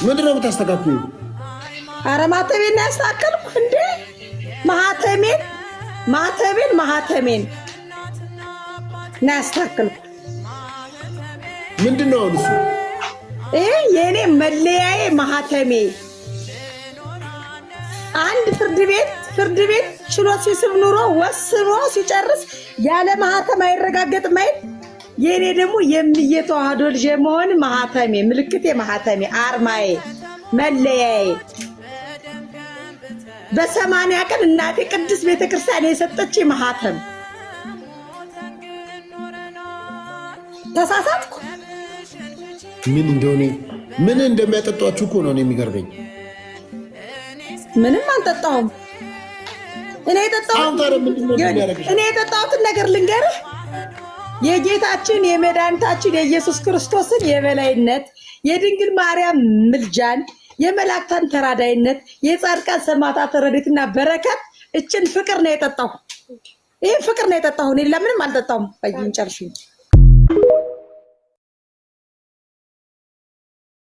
ምንድነው የምታስተካክሉ? ኧረ ማተቤን ያስተካከልኩ እንዴ ማህተቤን ያስተካከልኩ። ምንድነው እሱ? ይሄ የኔ መለያዬ ማህተሜ። አንድ ፍርድ ቤት ችሎት ሲስብ ኑሮ ወስኖ ሲጨርስ ያለ ማህተም አይረጋገጥም አይደል? የኔ ደግሞ የሚየተዋህዶ ልጅ መሆን ማህተሜ፣ ምልክቴ፣ ማህተሜ፣ አርማዬ፣ መለያዬ። በ80 ቀን እናቴ ቅድስት ቤተክርስቲያን የሰጠች ማህተም። ተሳሳትኩ? ምን እንደሚያጠጧችሁ እኮ ነው የሚገርመኝ። ምንም አልጠጣሁም። እኔ የጠጣሁትን ነገር ልንገርህ። የጌታችን የመድኃኒታችን የኢየሱስ ክርስቶስን የበላይነት፣ የድንግል ማርያም ምልጃን፣ የመላእክታን ተራዳይነት፣ የጻድቃን ሰማዕታት ረድኤትና በረከት እችን ፍቅር ነው የጠጣሁ። ይሄን ፍቅር ነው የጠጣሁ። እኔ ለምንም አልጠጣሁም። ባይን ጨርሽኝ